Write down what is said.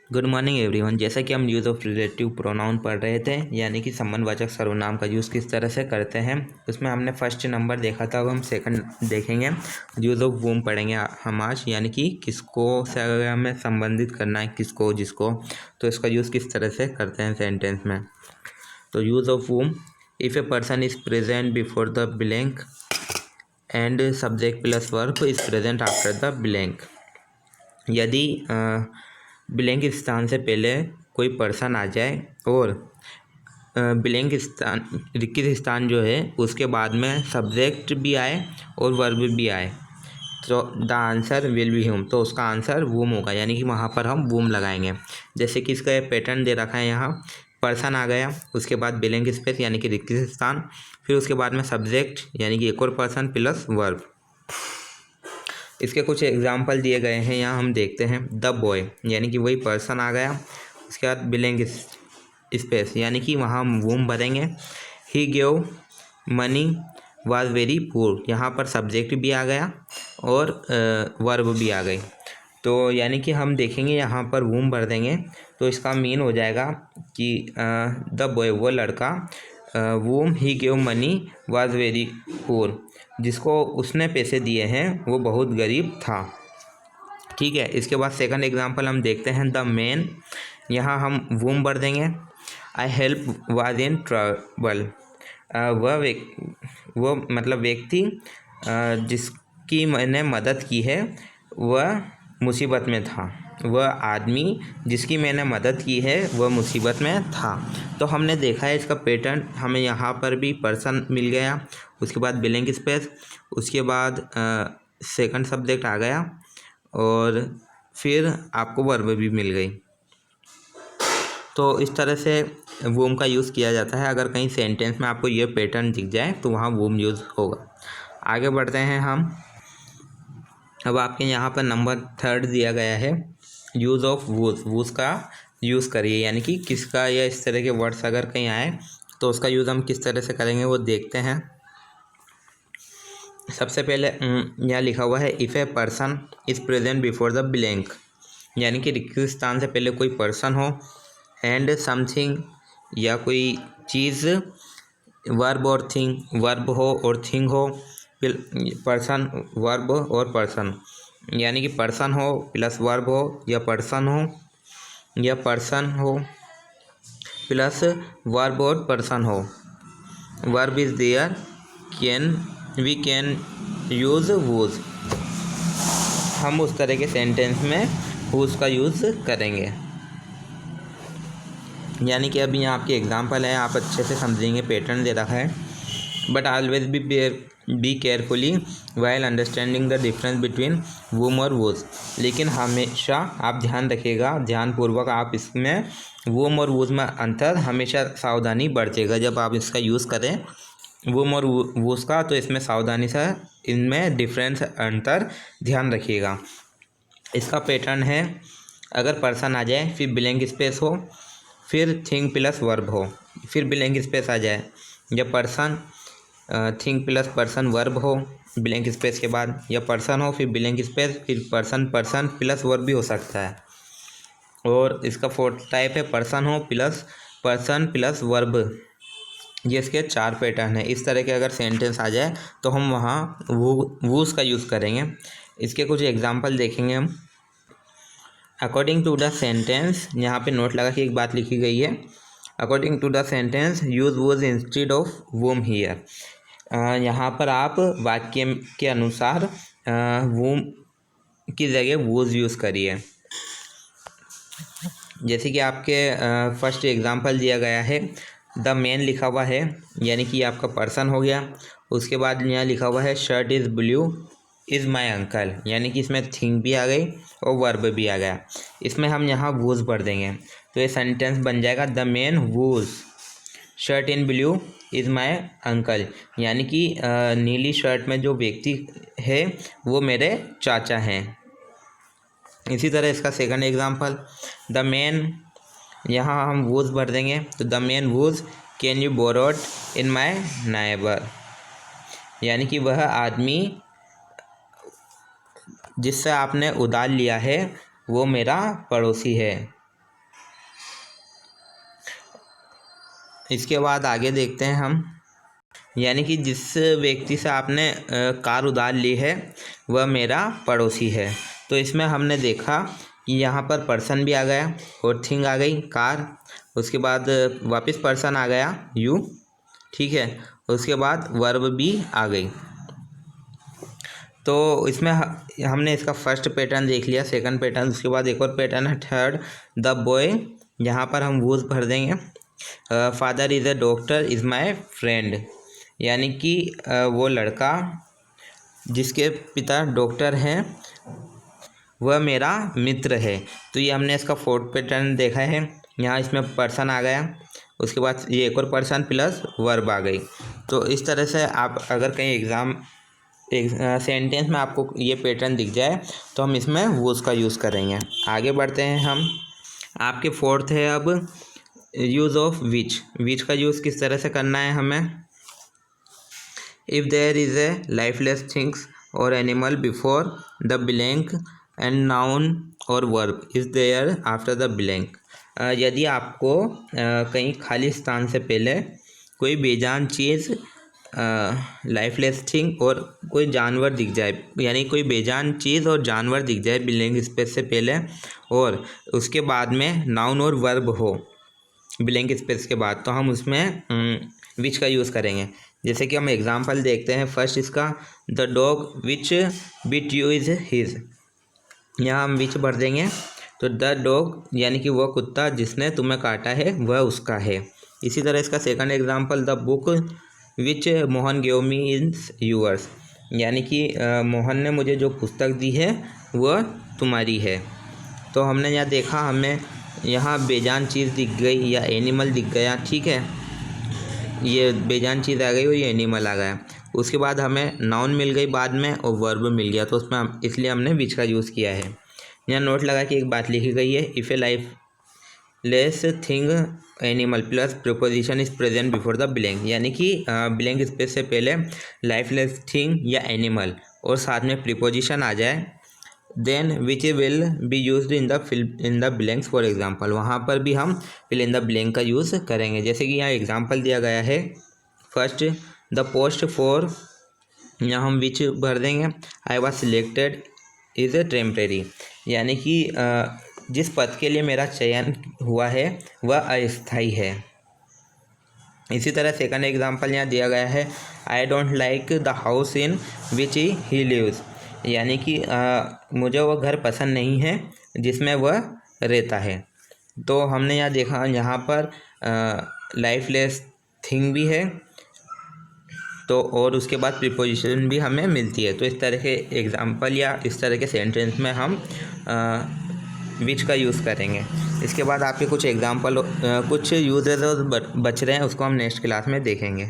Good morning everyone. जैसा कि हम यूज़ ऑफ रिलेटिव प्रोनाउन पढ़ रहे थे, यानी कि संबंधवाचक सर्वनाम का यूज़ किस तरह से करते हैं, उसमें हमने फर्स्ट नंबर देखा था। अब हम सेकंड देखेंगे, यूज़ ऑफ वूम पढ़ेंगे हम आज, यानी कि किसको से अगर हमें संबंधित करना है, किसको जिसको, तो इसका यूज़ किस तरह से करते हैं सेंटेंस में। तो use of whom, if a person is present before the blank and subject plus verb is present after the blank. यदि ब्लैंक स्थान से पहले कोई पर्सन आ जाए और ब्लैंक स्थान रिक्त स्थान जो है उसके बाद में सब्जेक्ट भी आए और वर्ब भी आए, तो द आंसर विल बी वूम, तो उसका आंसर वूम होगा, यानी कि वहाँ पर हम वूम लगाएंगे। जैसे कि इसका पैटर्न दे रखा है यहाँ, पर्सन आ गया, उसके बाद ब्लैंक स्पेस यानी कि रिक्त स्थान, फिर उसके बाद में सब्जेक्ट यानी कि एक और पर्सन प्लस वर्ब। इसके कुछ एग्जाम्पल दिए गए हैं, यहाँ हम देखते हैं। द बॉय यानी कि वही पर्सन आ गया, उसके बाद ब्लैंक स्पेस यानी कि वहाँ हम वूम भरेंगे। ही gave money was very poor, यहाँ पर सब्जेक्ट भी आ गया और वर्ब भी आ गई, तो यानी कि हम देखेंगे यहाँ पर वूम भर देंगे, तो इसका मीन हो जाएगा कि द बॉय वो लड़का, whom he gave money was very poor, जिसको उसने पैसे दिए हैं वो बहुत गरीब था। ठीक है, इसके बाद सेकंड एग्जांपल हम देखते हैं। द मैन, यहाँ हम वूम भर देंगे। I help was in trouble, वो मतलब व्यक्ति जिसकी मैंने मदद की है वह मुसीबत में था, वह आदमी जिसकी मैंने मदद की है वह मुसीबत में था। तो हमने देखा है इसका पैटर्न, हमें यहाँ पर भी पर्सन मिल गया, उसके बाद ब्लैंक स्पेस, उसके बाद सेकंड सब्जेक्ट आ गया और फिर आपको वर्ब भी मिल गई। तो इस तरह से वूम का यूज़ किया जाता है। अगर कहीं सेंटेंस में आपको ये पैटर्न दिख जाए तो वहाँ वूम यूज़ होगा। आगे बढ़ते हैं हम। अब आपके यहाँ पर नंबर थर्ड दिया गया है, यूज़ ऑफ वूज। वूज का यूज़ करिए, यानी कि किसका या इस तरह के वर्ड्स अगर कहीं आए तो उसका यूज़ हम किस तरह से करेंगे वो देखते हैं। सबसे पहले यहाँ लिखा हुआ है, if a person is present before the blank, यानी कि रिक्त स्थान से पहले कोई पर्सन हो, एंड समथिंग या कोई चीज़, वर्ब और थिंग, वर्ब हो और थिंग हो, पर्सन वर्ब और पर्सन, यानी कि पर्सन हो प्लस वर्ब हो, या पर्सन हो प्लस वर्ब और पर्सन हो, verb is there, we can use whose. हम उस तरह के सेंटेंस में वूज का यूज़ करेंगे। यानी कि अभी यहाँ आपके एग्जाम्पल है, आप अच्छे से समझेंगे, पैटर्न दे रखा है। But always be carefully while understanding the difference between whom और वूज, लेकिन हमेशा आप ध्यान रखिएगा, ध्यानपूर्वक आप इसमें वूम और वूज में अंतर हमेशा सावधानी बरतिएगा। जब आप इसका यूज़ करें वूम और वूज का, तो इसमें सावधानी से इनमें डिफरेंस अंतर ध्यान रखिएगा। इसका पैटर्न है, अगर पर्सन आ जाए, फिर ब्लैंक स्पेस हो, फिर थिंग प्लस वर्ब हो, फिर ब्लैंक स्पेस आ जाए, या person thing plus person verb हो ब्लैंक स्पेस के बाद, या पर्सन हो फिर ब्लैंक स्पेस, फिर पर्सन प्लस वर्ब भी हो सकता है। और इसका फोर्थ टाइप है पर्सन हो प्लस पर्सन प्लस वर्ब। ये इसके 4 पैटर्न है। इस तरह के अगर सेंटेंस आ जाए तो हम वहाँ वूज का यूज़ करेंगे। इसके कुछ एग्जाम्पल देखेंगे हम। अकॉर्डिंग टू द सेंटेंस, यहाँ पे नोट लगा कि एक बात लिखी गई है, according to the sentence use whose instead of whom here. यहाँ पर आप वाक्य के अनुसार वूम की जगह वूज यूज़ करिए। जैसे कि आपके फर्स्ट एग्जांपल दिया गया है, द मैन लिखा हुआ है, यानी कि आपका पर्सन हो गया। उसके बाद यहाँ लिखा हुआ है shirt is blue is my uncle, यानी कि इसमें थिंग भी आ गई और वर्ब भी आ गया। इसमें हम यहाँ वूज भर देंगे, तो ये सेंटेंस बन जाएगा, the man whose shirt in blue is my uncle, यानी कि नीली शर्ट में जो व्यक्ति है वो मेरे चाचा हैं। इसी तरह इसका सेकंड एग्जांपल, द मैन, यहाँ हम वूज भर देंगे, तो the man whose can you borrowed in my neighbour, यानी कि वह आदमी जिससे आपने उधार लिया है वो मेरा पड़ोसी है। इसके बाद आगे देखते हैं हम, यानी कि जिस व्यक्ति से आपने कार उधार ली है वह मेरा पड़ोसी है। तो इसमें हमने देखा कि यहाँ पर पर्सन भी आ गया और थिंग आ गई कार, उसके बाद वापस पर्सन आ गया यू, ठीक है, उसके बाद वर्ब भी आ गई। तो इसमें हमने इसका फर्स्ट पैटर्न देख लिया, सेकंड पैटर्न, उसके बाद एक और पैटर्न है थर्ड, द बॉय, यहाँ पर हम वूज भर देंगे। Father is a doctor is my friend, यानी कि वो लड़का जिसके पिता डॉक्टर हैं वह मेरा मित्र है। तो ये हमने इसका फोर्थ पैटर्न देखा है। यहाँ इसमें पर्सन आ गया, उसके बाद ये एक और पर्सन प्लस वर्ब आ गई। तो इस तरह से आप अगर कहीं एग्ज़ाम सेंटेंस में आपको ये पैटर्न दिख जाए तो हम इसमें वूज का यूज़ करेंगे। आगे बढ़ते हैं हम, आपके फोर्थ है अब यूज़ ऑफ विच का यूज़ किस तरह से करना है हमें। If there is a lifeless things और animal before the blank and noun और verb is there after the blank, यदि आपको कहीं खाली स्थान से पहले कोई बेजान चीज़, लाइफलेस थिंग और कोई जानवर दिख जाए, यानी कोई बेजान चीज़ और जानवर दिख जाए ब्लैंक स्पेस से पहले, और उसके बाद में नाउन और वर्ब हो ब्लैंक स्पेस के बाद, तो हम उसमें विच का यूज़ करेंगे। जैसे कि हम एग्जांपल देखते हैं। फर्स्ट इसका, the dog which bit you is his, यहाँ हम विच भर देंगे। तो द डॉग यानी कि वह कुत्ता जिसने तुम्हें काटा है वह उसका है। इसी तरह इसका second example, the book which Mohan gave me is yours, यानी कि मोहन ने मुझे जो पुस्तक दी है वह तुम्हारी है। तो हमने यहाँ देखा, हमें यहाँ बेजान चीज़ दिख गई या एनिमल दिख गया, ठीक है, ये बेजान चीज़ आ गई और ये एनिमल आ गया। उसके बाद हमें नाउन मिल गई बाद में और वर्ब मिल गया, तो उसमें इसलिए हमने विच का यूज़ किया है। यहाँ नोट लगा कि एक बात लिखी गई है, if A lifeless thing animal plus preposition is present before the blank, यानी कि ब्लैंक स्पेस से पहले लाइफलेस थिंग या एनिमल और साथ में प्रीपोजिशन आ जाए, then which will be used in the blanks for example, वहाँ पर भी हम फिल इन द ब्लैंक का यूज़ करेंगे। जैसे कि यहाँ एग्जांपल दिया गया है, फर्स्ट द पोस्ट फॉर, यहाँ हम विच भर देंगे, I was selected is a temporary, यानी कि जिस पद के लिए मेरा चयन हुआ है वह अस्थायी है। इसी तरह सेकंड एग्जांपल यहाँ दिया गया है, I don't like the house in which he lives, यानी कि मुझे वह घर पसंद नहीं है जिसमें वह रहता है। तो हमने यहाँ देखा, यहाँ पर लाइफलेस थिंग भी है, तो और उसके बाद प्रीपोजिशन भी हमें मिलती है। तो इस तरह के एग्जांपल या इस तरह के सेंटेंस में हम विच का यूज़ करेंगे। इसके बाद आपके कुछ एग्जांपल कुछ यूजेस बच रहे हैं, उसको हम नेक्स्ट क्लास में देखेंगे।